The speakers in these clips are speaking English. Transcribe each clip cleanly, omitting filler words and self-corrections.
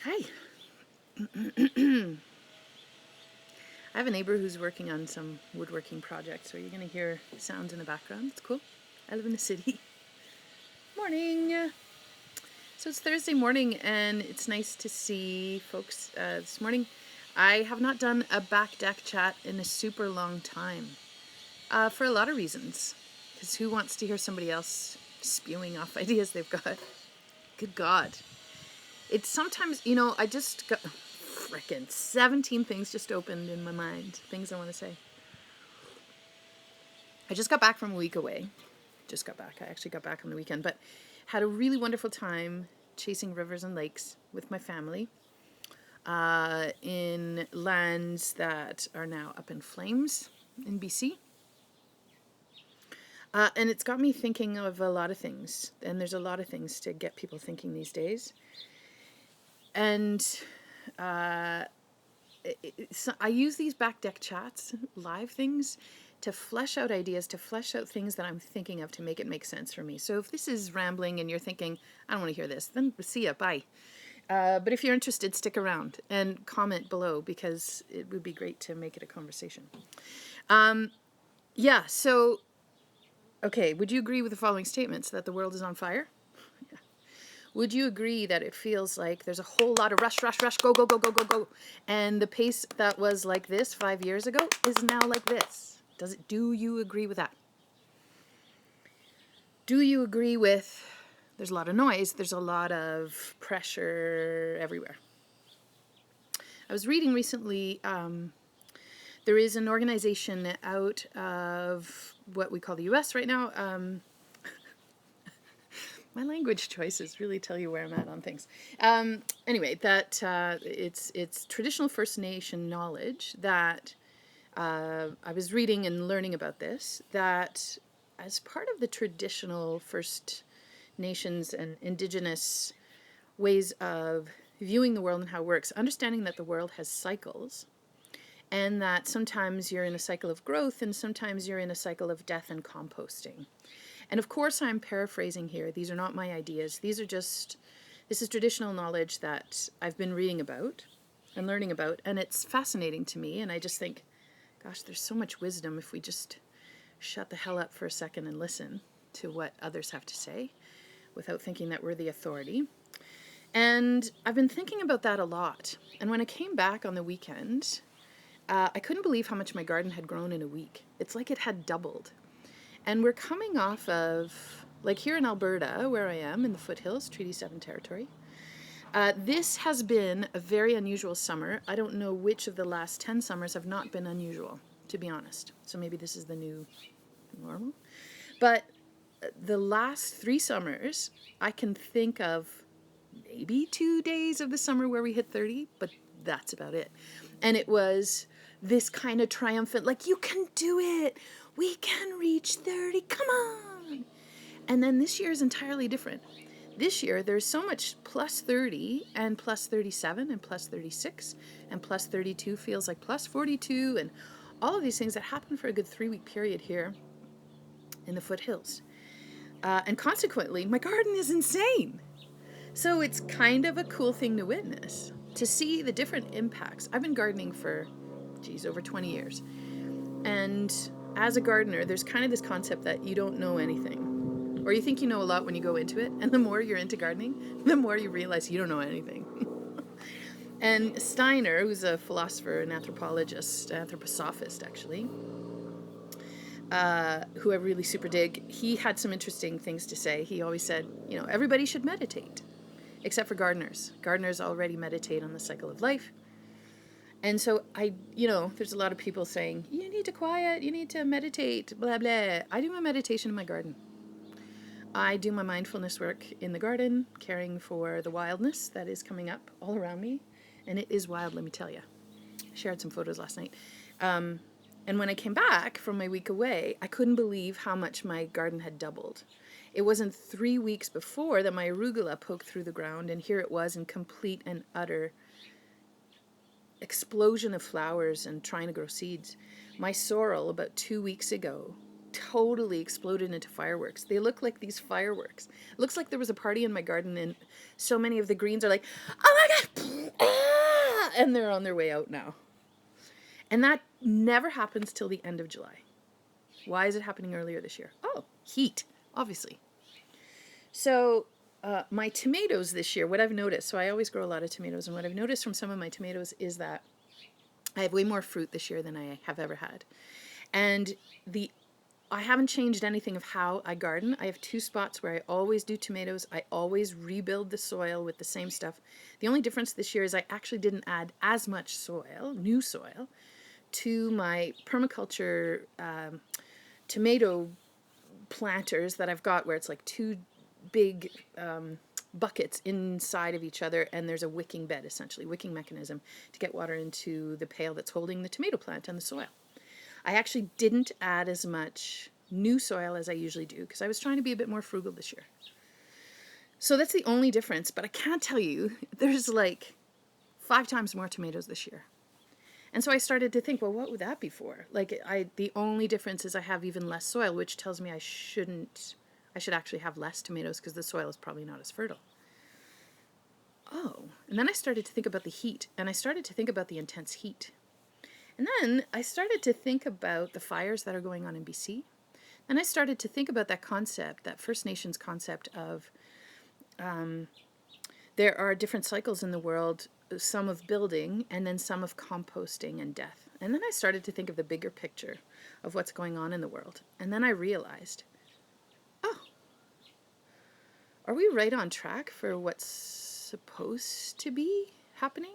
Hi. I have a neighbor who's working on some woodworking project, so you're going to hear sounds in the background. It's cool. I live in the city. Morning. So it's Thursday morning, and it's nice to see folks this morning. I have not done a back deck chat in a super long time for a lot of reasons. Because who wants to hear somebody else spewing off ideas they've got? Good God. It's sometimes, I just got frickin' 17 things just opened in my mind. Things I want to say. I just got back from a week away. I actually got back on the weekend, but had a really wonderful time chasing rivers and lakes with my family in lands that are now up in flames in BC. And it's got me thinking of a lot of things. And there's a lot of things to get people thinking these days. And I use these back deck chats, live things, to flesh out ideas, to flesh out things that I'm thinking of to make it make sense for me. So if this is rambling and you're thinking, I don't want to hear this, then see ya, bye. But if you're interested, stick around and comment below because it would be great to make it a conversation. Okay, would you agree with the following statements that the world is on fire? Would you agree that it feels like there's a whole lot of rush, go, go, go, go, go, go, and the pace that was like this 5 years ago is now like this? Do you agree with that? Do you agree with there's a lot of noise, there's a lot of pressure everywhere? I was reading recently, there is an organization out of what we call the US right now. My language choices really tell you where I'm at on things. Anyway, that it's traditional First Nation knowledge that I was reading and learning about this, that as part of the traditional First Nations and Indigenous ways of viewing the world and how it works, understanding that the world has cycles, and that sometimes you're in a cycle of growth and sometimes you're in a cycle of death and composting. And of course, I'm paraphrasing here. These are not my ideas. This is traditional knowledge that I've been reading about and learning about, and it's fascinating to me. And I just think, gosh, there's so much wisdom if we just shut the hell up for a second and listen to what others have to say without thinking that we're the authority. And I've been thinking about that a lot. And when I came back on the weekend, I couldn't believe how much my garden had grown in a week. It's like it had doubled. And we're coming off of, like here in Alberta, where I am, in the foothills, Treaty 7 territory. This has been a very unusual summer. I don't know which of the last 10 summers have not been unusual, to be honest. So maybe this is the new normal. But the last 3 summers, I can think of maybe 2 days of the summer where we hit 30, but that's about it. And it was this kind of triumphant, like, you can do it. We can reach 30. Come on. And then this year is entirely different. This year, there's so much plus 30 and plus 37 and plus 36 and plus 32 feels like plus 42 and all of these things that happen for a good 3-week period here in the foothills. And consequently, my garden is insane. So it's kind of a cool thing to witness, to see the different impacts. I've been gardening for, over 20 years. And as a gardener, there's kind of this concept that you don't know anything. Or you think you know a lot when you go into it. And the more you're into gardening, the more you realize you don't know anything. And Steiner, who's a philosopher, an anthropologist, anthroposophist actually, who I really super dig, he had some interesting things to say. He always said, everybody should meditate, except for gardeners. Gardeners already meditate on the cycle of life. And so there's a lot of people saying, you need to quiet, you need to meditate, blah, blah. I do my meditation in my garden. I do my mindfulness work in the garden, caring for the wildness that is coming up all around me. And it is wild, let me tell you. I shared some photos last night. And when I came back from my week away, I couldn't believe how much my garden had doubled. It wasn't 3 weeks before that my arugula poked through the ground, and here it was in complete and utter explosion of flowers and trying to grow seeds. My sorrel about 2 weeks ago totally exploded into fireworks. They look like these fireworks. It looks like there was a party in my garden and so many of the greens are like, oh my God, and they're on their way out now. And that never happens till the end of July. Why is it happening earlier this year? Oh, heat, obviously. So my tomatoes this year, what I've noticed, so I always grow a lot of tomatoes, and what I've noticed from some of my tomatoes is that I have way more fruit this year than I have ever had. And I haven't changed anything of how I garden. I have 2 spots where I always do tomatoes. I always rebuild the soil with the same stuff. The only difference this year is I actually didn't add as much soil, new soil, to my permaculture tomato planters that I've got, where it's like 2 big buckets inside of each other, and there's a wicking bed, essentially, wicking mechanism to get water into the pail that's holding the tomato plant and the soil. I actually didn't add as much new soil as I usually do because I was trying to be a bit more frugal this year. So that's the only difference, but I can't tell you, there's like 5 times more tomatoes this year. And so I started to think, well, what would that be for? Like, the only difference is I have even less soil, which tells me I should actually have less tomatoes because the soil is probably not as fertile. Oh, and then I started to think about the heat, and I started to think about the intense heat. And then I started to think about the fires that are going on in BC. And I started to think about that concept, that First Nations concept of there are different cycles in the world, some of building and then some of composting and death. And then I started to think of the bigger picture of what's going on in the world. And then I realized, oh, are we right on track for what's supposed to be happening?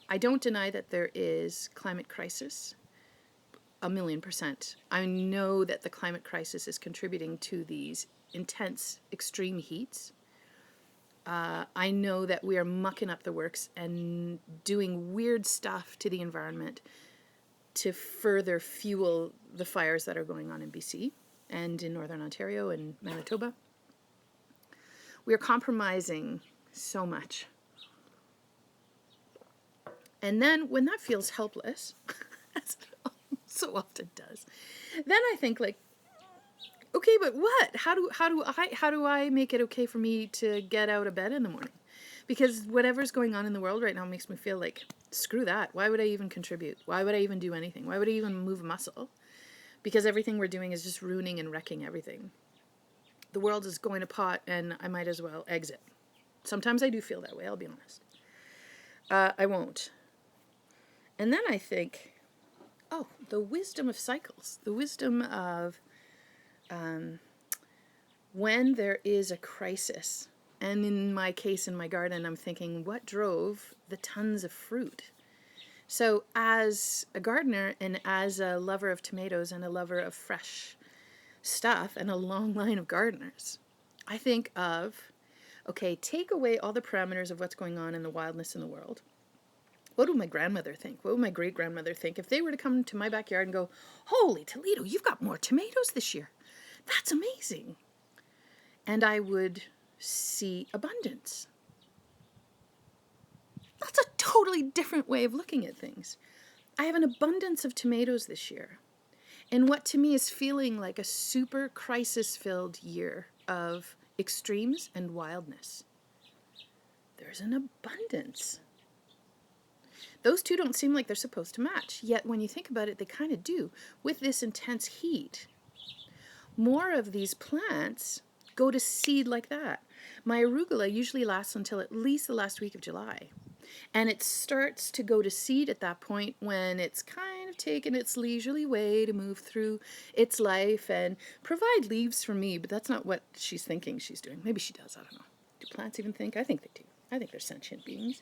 I don't deny that there is climate crisis, 1,000,000%. I know that the climate crisis is contributing to these intense, extreme heats. I know that we are mucking up the works and doing weird stuff to the environment to further fuel the fires that are going on in BC and in Northern Ontario and Manitoba. We are compromising so much. And then when that feels helpless, as it so often does, then I think, like, okay, but what? How do I make it okay for me to get out of bed in the morning? Because whatever's going on in the world right now makes me feel like, screw that. Why would I even contribute? Why would I even do anything? Why would I even move a muscle? Because everything we're doing is just ruining and wrecking everything. The world is going to pot, and I might as well exit. Sometimes I do feel that way, I'll be honest. I won't. And then I think, oh, the wisdom of cycles, the wisdom of when there is a crisis. And in my case, in my garden, I'm thinking, what drove the tons of fruit? So as a gardener and as a lover of tomatoes and a lover of fresh stuff and a long line of gardeners, I think of, okay, take away all the parameters of what's going on in the wildness in the world. What would my grandmother think? What would my great-grandmother think if they were to come to my backyard and go, holy Toledo, you've got more tomatoes this year. That's amazing. And I would see abundance. That's a totally different way of looking at things. I have an abundance of tomatoes this year. And what to me is feeling like a super crisis-filled year of extremes and wildness. There's an abundance. Those two don't seem like they're supposed to match, yet when you think about it, they kind of do. With this intense heat, more of these plants go to seed like that. My arugula usually lasts until at least the last week of July. And it starts to go to seed at that point when it's kind of taken its leisurely way to move through its life and provide leaves for me, but that's not what she's thinking she's doing. Maybe she does, I don't know. Do plants even think? I think they do. I think they're sentient beings.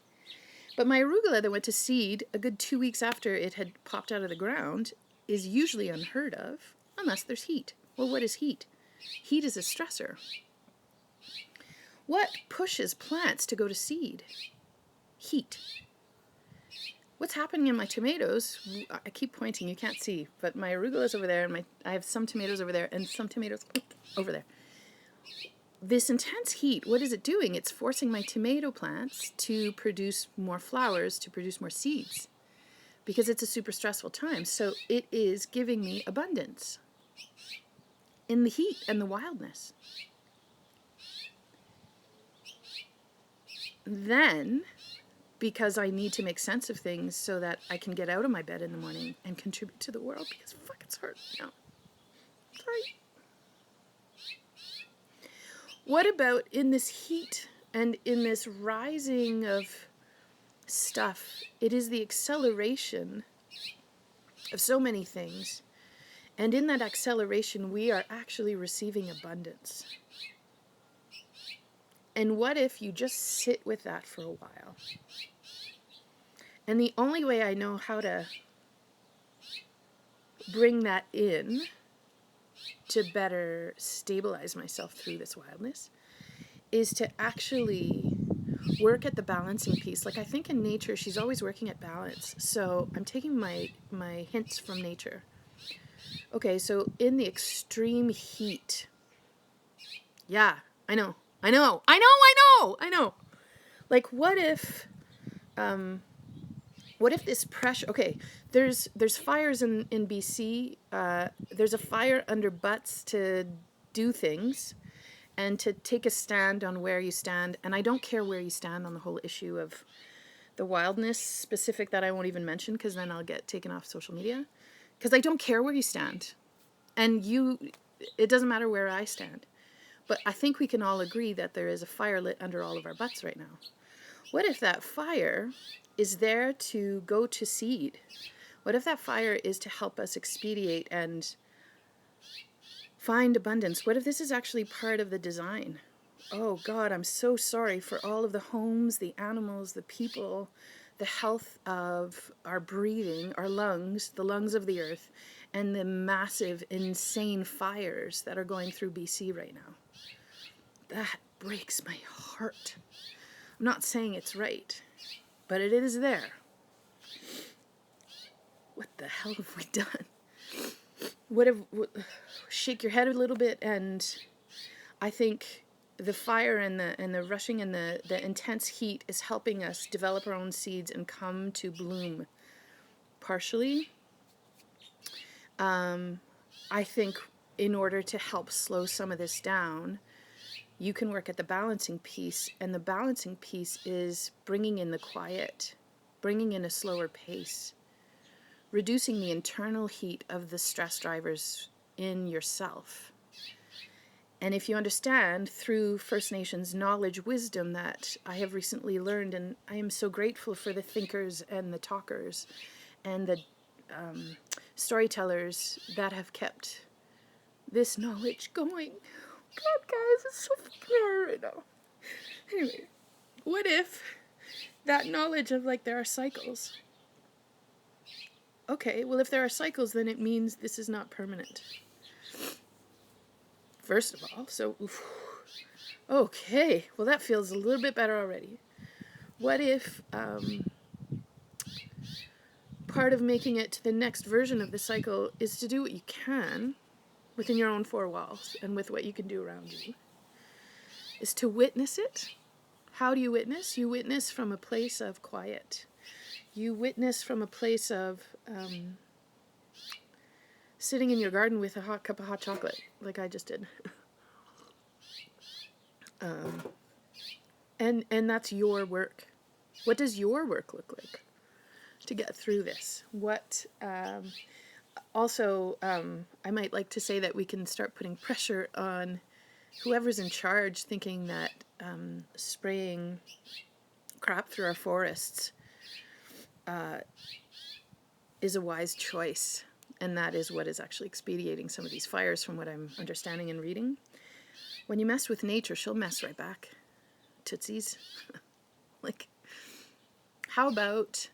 But my arugula that went to seed a good 2 weeks after it had popped out of the ground is usually unheard of, unless there's heat. Well, what is heat? Heat is a stressor. What pushes plants to go to seed? Heat. What's happening in my tomatoes, I keep pointing, you can't see, but my arugula is over there, and I have some tomatoes over there, and some tomatoes over there. This intense heat, what is it doing? It's forcing my tomato plants to produce more flowers, to produce more seeds, because it's a super stressful time. So it is giving me abundance in the heat and the wildness. Then because I need to make sense of things so that I can get out of my bed in the morning and contribute to the world, because fuck, it's hard now. Sorry. What about in this heat and in this rising of stuff? It is the acceleration of so many things. And in that acceleration, we are actually receiving abundance. And what if you just sit with that for a while? And the only way I know how to bring that in to better stabilize myself through this wildness is to actually work at the balancing piece. Like, I think in nature, she's always working at balance. So I'm taking my hints from nature. Okay, so in the extreme heat, yeah, I know. Like, what if this pressure? Okay, there's fires in BC. There's a fire under butts to do things and to take a stand on where you stand. And I don't care where you stand on the whole issue of the wildness specific, that I won't even mention, because then I'll get taken off social media. Because I don't care where you stand. And it doesn't matter where I stand. But I think we can all agree that there is a fire lit under all of our butts right now. What if that fire is there to go to seed? What if that fire is to help us expedite and find abundance? What if this is actually part of the design? Oh God, I'm so sorry for all of the homes, the animals, the people, the health of our breathing, our lungs, the lungs of the earth, and the massive, insane fires that are going through BC right now. That breaks my heart. I'm not saying it's right, but it is there. What the hell have we done? Shake your head a little bit, and I think the fire and the rushing and the intense heat is helping us develop our own seeds and come to bloom partially. I think in order to help slow some of this down, you can work at the balancing piece, and the balancing piece is bringing in the quiet, bringing in a slower pace, reducing the internal heat of the stress drivers in yourself. And if you understand through First Nations knowledge, wisdom that I have recently learned, and I am so grateful for the thinkers and the talkers and the storytellers that have kept this knowledge going. God, guys, it's so fucking hard right now. Anyway, what if that knowledge of, like, there are cycles? Okay, well, if there are cycles, then it means this is not permanent. First of all, so, oof. Okay, well, that feels a little bit better already. What if part of making it to the next version of the cycle is to do what you can within your own four walls and with what you can do around you, is to witness it. How do you witness? You witness from a place of quiet. You witness from a place of sitting in your garden with a hot cup of hot chocolate, like I just did. And that's your work. What does your work look like to get through this? What also, I might like to say that we can start putting pressure on whoever's in charge, thinking that spraying crap through our forests is a wise choice. And that is what is actually expediting some of these fires, from what I'm understanding and reading. When you mess with nature, she'll mess right back. Tootsies. Like, how about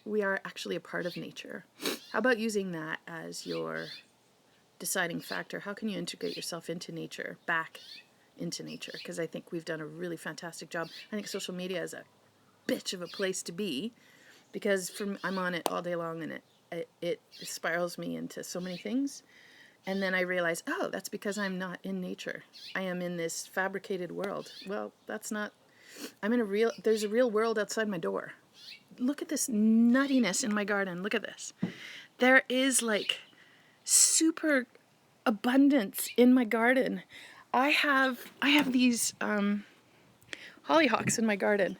we are actually a part of nature? How about using that as your deciding factor? How can you integrate yourself into nature, back into nature? Because I think we've done a really fantastic job. I think social media is a bitch of a place to be, because I'm on it all day long, and it spirals me into so many things. And then I realize, oh, that's because I'm not in nature. I am in this fabricated world. Well, that's not, there's a real world outside my door. Look at this nuttiness in my garden. Look at this. There is, like, super abundance in my garden. I have these hollyhocks in my garden.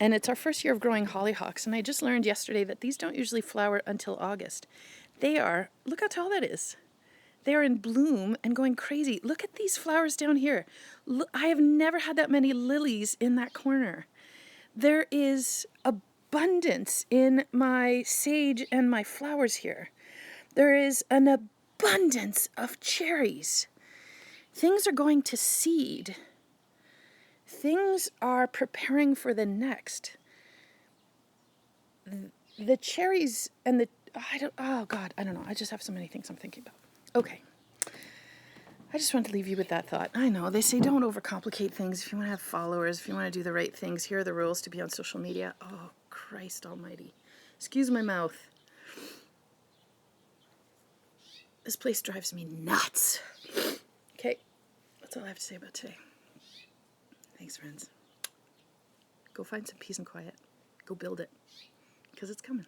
And it's our first year of growing hollyhocks. And I just learned yesterday that these don't usually flower until August. They are, look how tall that is. They are in bloom and going crazy. Look at these flowers down here. Look, I have never had that many lilies in that corner. There is abundance in my sage and my flowers here. There is an abundance of cherries. Things are going to seed. Things are preparing for the next. The cherries and the, oh God, I don't know. I just have so many things I'm thinking about. Okay. I just want to leave you with that thought. I know, they say don't overcomplicate things. If you want to have followers, if you want to do the right things, here are the rules to be on social media. Oh, Christ almighty. Excuse my mouth. This place drives me nuts. Okay, that's all I have to say about today. Thanks, friends. Go find some peace and quiet. Go build it, because it's coming.